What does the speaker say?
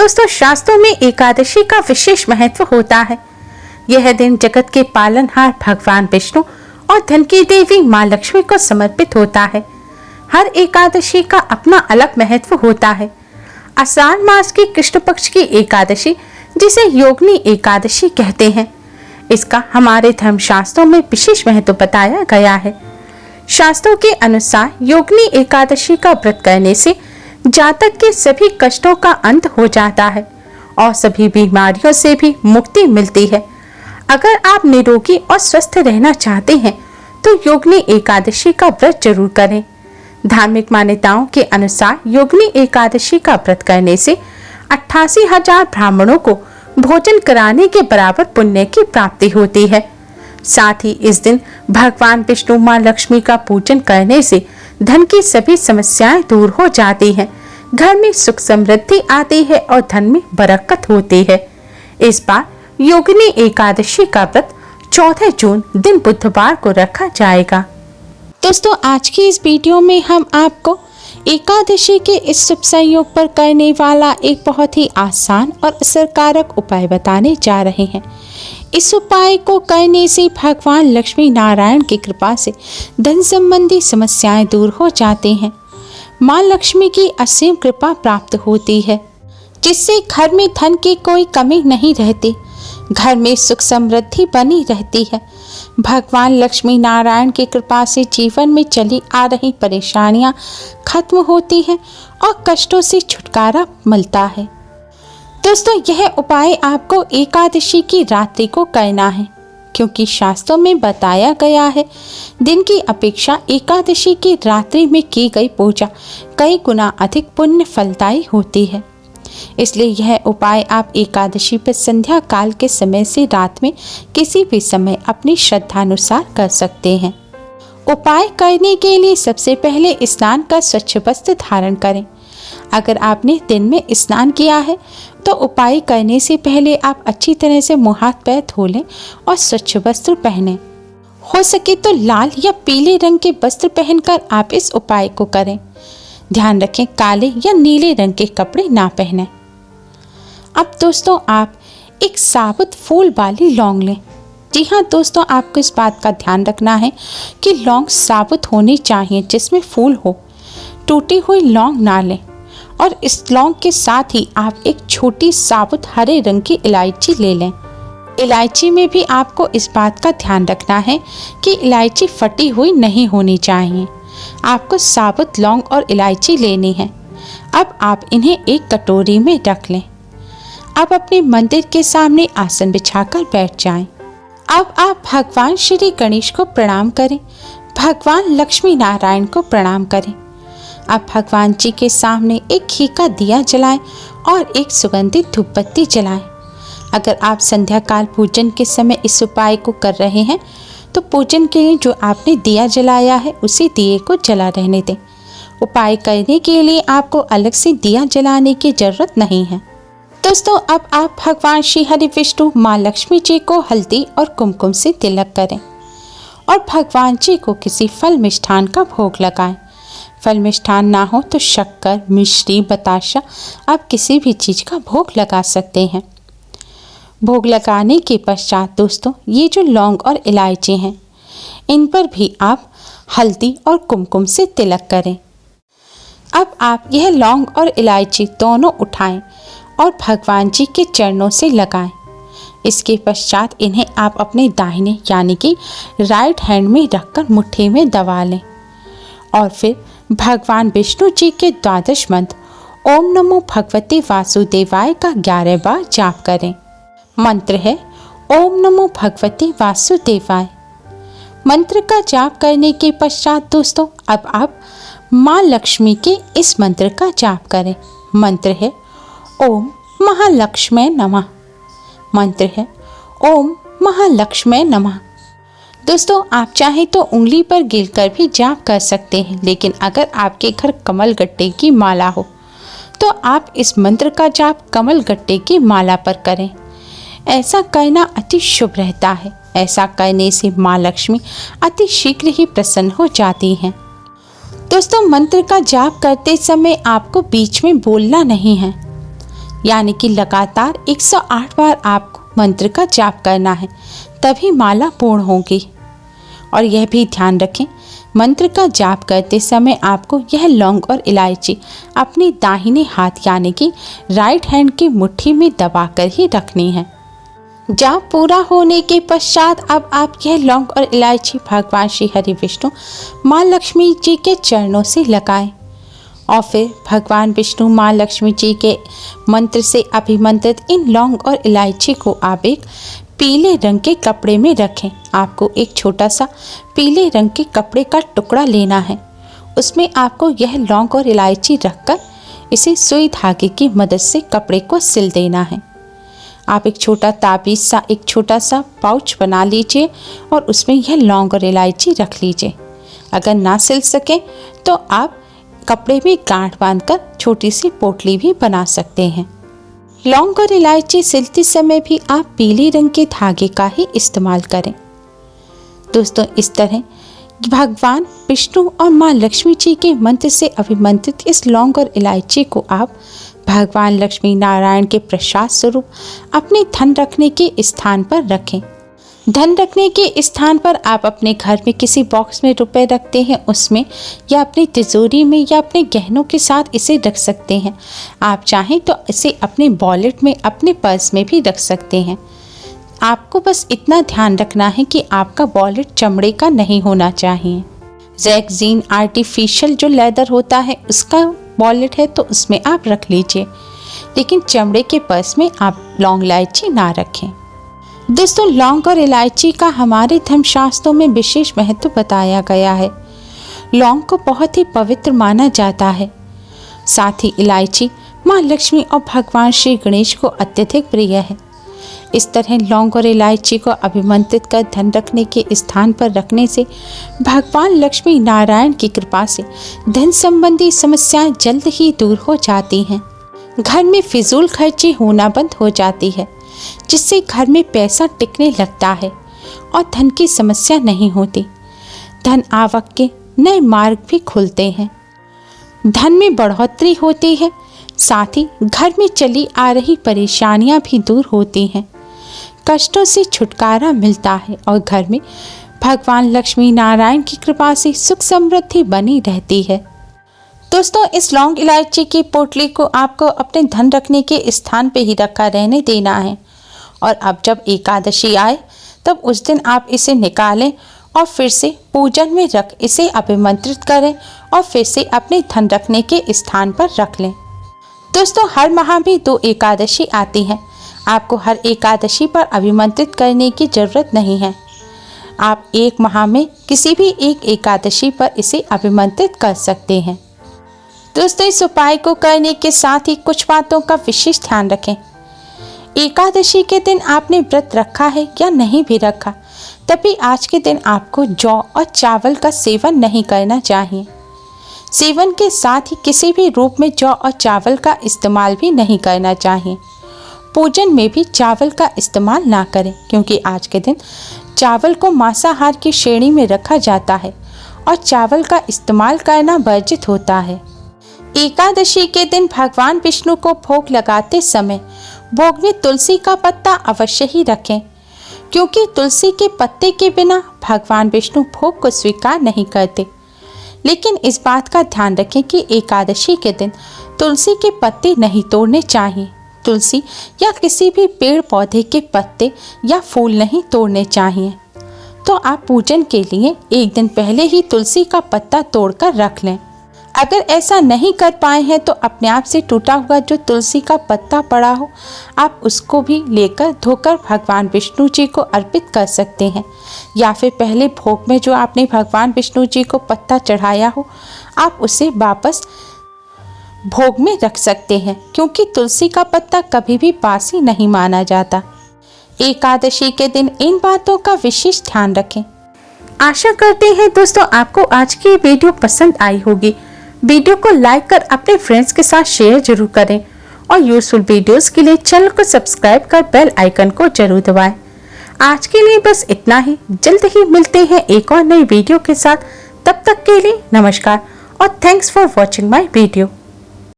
दोस्तों, शास्त्रों में एकादशी का विशेष महत्व होता है। यह दिन जगत के पालनहार भगवान विष्णु और धन की देवी माँ लक्ष्मी को समर्पित होता है। हर एकादशी का अपना अलग महत्व होता है। आषाढ़ मास की कृष्ण पक्ष की एकादशी, जिसे योगिनी एकादशी कहते हैं, इसका हमारे धर्मशास्त्रों में विशेष महत्व बताया गया है। शास्त्रों के अनुसार योगिनी एकादशी का व्रत करने से जातक के सभी कष्टों का अंत हो जाता है और सभी बीमारियों से भी मुक्ति मिलती है। अगर आप निरोगी और स्वस्थ रहना चाहते हैं तो योगिनी एकादशी का व्रत जरूर करें। धार्मिक मान्यताओं के अनुसार योगिनी एकादशी का व्रत करने से 88,000 ब्राह्मणों को भोजन कराने के बराबर पुण्य की प्राप्ति होती है। साथ ही इस दिन भगवान विष्णु माँ लक्ष्मी का पूजन करने से धन की सभी समस्याएं दूर हो जाती हैं, घर में सुख समृद्धि आती है और धन में बरकत होती है। इस बार योगिनी एकादशी का व्रत 14 जून दिन बुधवार को रखा जाएगा। दोस्तों, आज की इस वीडियो में हम आपको एकादशी के इस शुभ संयोग पर करने वाला एक बहुत ही आसान और असरकारक उपाय बताने जा रहे हैं। इस उपाय को करने से भगवान लक्ष्मी नारायण की कृपा से धन संबंधी समस्याएं दूर हो जाती हैं। माँ लक्ष्मी की असीम कृपा प्राप्त होती है, जिससे घर में धन की कोई कमी नहीं रहती, घर में सुख समृद्धि बनी रहती है। भगवान लक्ष्मी नारायण की कृपा से जीवन में चली आ रही परेशानियां खत्म होती हैं और कष्टों से छुटकारा मिलता है। दोस्तों, यह उपाय आपको एकादशी की रात्रि को करना है, क्योंकि शास्त्रों में बताया गया है दिन की अपेक्षा एकादशी की रात्रि में की गई पूजा कई गुना अधिक पुण्य फलदायी होती है। इसलिए यह उपाय आप एकादशी पर संध्या काल के समय से रात में किसी भी समय अपनी श्रद्धानुसार कर सकते हैं। उपाय करने के लिए सबसे पहले स्नान कर स्वच्छ वस्त्र धारण करें। अगर आपने दिन में स्नान किया है तो उपाय करने से पहले आप अच्छी तरह से मुंह हाथ पैर धो लें और स्वच्छ वस्त्र पहनें। हो सके तो लाल या पीले रंग के वस्त्र पहनकर आप इस उपाय को करें। ध्यान रखें, काले या नीले रंग के कपड़े ना पहनें। अब दोस्तों, आप एक साबुत फूल वाली लौंग लें। जी हाँ दोस्तों, आपको इस बात का ध्यान रखना है कि लौंग साबुत होनी चाहिए, जिसमें फूल हो। टूटी हुई लौंग ना लें। और इस लौंग के साथ ही आप एक छोटी साबुत हरे रंग की इलायची ले लें। इलायची में भी आपको इस बात का ध्यान रखना है कि इलायची फटी हुई नहीं होनी चाहिए। आपको साबुत लौंग और इलायची लेनी है। अब आप इन्हें एक कटोरी में रख लें। अब अपने मंदिर के सामने आसन बिछाकर बैठ जाएं। अब आप भगवान श्री गणेश को प्रणाम करें, भगवान लक्ष्मी नारायण को प्रणाम करें। अब भगवान जी के सामने एक घी का दिया जलाएं और एक सुगंधित धूप बत्ती जलाएं। अगर आप संध्या काल पूजन के समय इस उपाय को कर रहे हैं तो पूजन के लिए जो आपने दिया जलाया है उसी दिए को जला रहने दें। उपाय करने के लिए आपको अलग से दिया जलाने की जरूरत नहीं है। दोस्तों, अब आप भगवान श्री हरि विष्णु माँ लक्ष्मी जी को हल्दी और कुमकुम से तिलक करें और भगवान जी को किसी फल मिष्ठान का भोग लगाएं। फल मिष्ठान ना हो तो शक्कर, मिश्री, बताशा, आप किसी भी चीज़ का भोग लगा सकते हैं। भोग लगाने के पश्चात दोस्तों, ये जो लौंग और इलायची हैं, इन पर भी आप हल्दी और कुमकुम से तिलक करें। अब आप यह लौंग और इलायची दोनों उठाएं और भगवान जी के चरणों से लगाएं। इसके पश्चात इन्हें आप अपने दाहिने यानी कि राइट हैंड में रखकर मुट्ठी में दबा लें और फिर भगवान विष्णु जी के द्वादश मंत्र ओम नमो भगवते वासुदेवाय का 11 बार जाप करें। मंत्र है ओम नमो भगवते वासुदेवाय। मंत्र का जाप करने के पश्चात दोस्तों, अब आप माँ लक्ष्मी के इस मंत्र का जाप करें। मंत्र है ओम महालक्ष्मी नमः। मंत्र है ओम महालक्ष्मी नमः। दोस्तों, आप चाहें तो उंगली पर गिरकर भी जाप कर सकते हैं, लेकिन अगर आपके घर कमल गट्टे की माला हो तो आप इस मंत्र का जाप कमल गट्टे की माला पर करें। ऐसा करना अति शुभ रहता है। ऐसा करने से माँ लक्ष्मी अति शीघ्र ही प्रसन्न हो जाती हैं। दोस्तों, मंत्र का जाप करते समय आपको बीच में बोलना नहीं है। यानी कि लगातार 108 बार आपको मंत्र का जाप करना है, तभी माला पूर्ण होगी। और यह भी ध्यान रखें, मंत्र का जाप करते समय आपको यह लौंग और इलायची अपनी दाहिने हाथ यानी कि राइट हैंड की मुट्ठी में दबाकर ही रखनी है। जाप पूरा होने के पश्चात अब आप यह लौंग और इलायची भगवान श्री हरि विष्णु माँ लक्ष्मी जी के चरणों से लगाएं और फिर भगवान विष्णु माँ लक्ष्मी जी के मंत्र से अभिमंत्रित इन लौंग और इलायची को आप एक पीले रंग के कपड़े में रखें। आपको एक छोटा सा पीले रंग के कपड़े का टुकड़ा लेना है। उसमें आपको यह लौंग और इलायची रखकर इसे सुई धागे की मदद से कपड़े को सिल देना है। आप एक छोटा ताबीज सा एक छोटा सा पाउच बना लीजिए और उसमें यह लौंग और इलायची रख लीजिए। अगर ना सिल सके तो आप कपड़े में गांठ बांधकर छोटी सी पोटली भी बना सकते हैं। लौंग और इलायची सिलते समय भी आप पीले रंग के धागे का ही इस्तेमाल करें। दोस्तों, इस तरह भगवान विष्णु और माँ लक्ष्मी जी के मंत्र से अभिमंत्रित इस लौंग और इलायची को आप भगवान लक्ष्मी नारायण के प्रसाद स्वरूप अपने धन रखने के स्थान पर रखें। धन रखने के स्थान पर आप अपने घर में किसी बॉक्स में रुपए रखते हैं, उसमें या अपनी तिजोरी में या अपने गहनों के साथ इसे रख सकते हैं। आप चाहें तो इसे अपने वॉलेट में, अपने पर्स में भी रख सकते हैं। आपको बस इतना ध्यान रखना है कि आपका वॉलेट चमड़े का नहीं होना चाहिए। रेक्सीन आर्टिफिशियल जो लेदर होता है उसका वॉलेट है तो उसमें आप रख लीजिए, लेकिन चमड़े के पर्स में आप लौंग इलायची ना रखें। दोस्तों, लौंग और इलायची का हमारे धर्मशास्त्रों में विशेष महत्व बताया गया है। लौंग को बहुत ही पवित्र माना जाता है। साथ ही इलायची माँ लक्ष्मी और भगवान श्री गणेश को अत्यधिक प्रिय है। इस तरह लौंग और इलायची को अभिमंत्रित कर धन रखने के स्थान पर रखने से भगवान लक्ष्मी नारायण की कृपा से धन संबंधी समस्याएं जल्द ही दूर हो जाती हैं। घर में फिजूल खर्ची होना बंद हो जाती है, जिससे घर में पैसा टिकने लगता है और धन की समस्या नहीं होती। धन आवक के नए मार्ग भी खुलते हैं, धन में बढ़ोतरी होती है। साथ ही घर में चली आ रही परेशानियां भी दूर होती हैं, कष्टों से छुटकारा मिलता है और घर में भगवान लक्ष्मी नारायण की कृपा से सुख समृद्धि बनी रहती है। दोस्तों, इस लौंग इलायची की पोटली को आपको अपने धन रखने के स्थान पे ही रखा रहने देना है और अब जब एकादशी आए तब उस दिन आप इसे निकालें और फिर से पूजन में रख इसे अभिमंत्रित करें और फिर से अपने धन रखने के स्थान पर रख लें। दोस्तों, हर माह भी 2 एकादशी आती हैं। आपको हर एकादशी पर अभिमंत्रित करने की ज़रूरत नहीं है। आप एक माह में किसी भी एक एकादशी पर इसे अभिमंत्रित कर सकते हैं। दोस्तों, इस उपाय को करने के साथ ही कुछ बातों का विशेष ध्यान रखें। एकादशी के दिन आपने व्रत रखा है या नहीं भी रखा, तभी आज के दिन आपको जौ और चावल का सेवन नहीं करना चाहिए। सेवन के साथ ही किसी भी रूप में जौ और चावल का इस्तेमाल भी नहीं करना चाहिए। पूजन में भी चावल का इस्तेमाल ना करें, क्योंकि आज के दिन चावल को मांसाहार की श्रेणी में रखा जाता है और चावल का इस्तेमाल करना वर्जित होता है। एकादशी के दिन भगवान विष्णु को भोग लगाते समय भोग में तुलसी का पत्ता अवश्य ही रखें, क्योंकि तुलसी के पत्ते के बिना भगवान विष्णु भोग को स्वीकार नहीं करते। लेकिन इस बात का ध्यान रखें कि एकादशी के दिन तुलसी के पत्ते नहीं तोड़ने चाहिए। तुलसी या किसी भी पेड़ पौधे के पत्ते या फूल नहीं तोड़ने चाहिए। तो आप पूजन के लिए एक दिन पहले ही तुलसी का पत्ता तोड़कर रख लें। अगर ऐसा नहीं कर पाए हैं तो अपने आप से टूटा हुआ जो तुलसी का पत्ता पड़ा हो, आप उसको भी लेकर धोकर भगवान विष्णु जी को अर्पित कर सकते हैं, या फिर पहले भोग में जो आपने भगवान विष्णु जी को पत्ता चढ़ाया हो, आप उसे वापस भोग में रख सकते हैं, क्योंकि तुलसी का पत्ता कभी भी बासी नहीं माना जाता। एकादशी के दिन इन बातों का विशेष ध्यान रखें। आशा करते हैं दोस्तों आपको आज की वीडियो पसंद आई होगी। वीडियो को लाइक कर अपने फ्रेंड्स के साथ शेयर जरूर करें और यूजफुल वीडियोस के लिए चैनल को सब्सक्राइब कर बेल आइकन को जरूर दबाएं। आज के लिए बस इतना ही। जल्द ही मिलते हैं एक और नई वीडियो के साथ। तब तक के लिए नमस्कार और thanks for watching my video.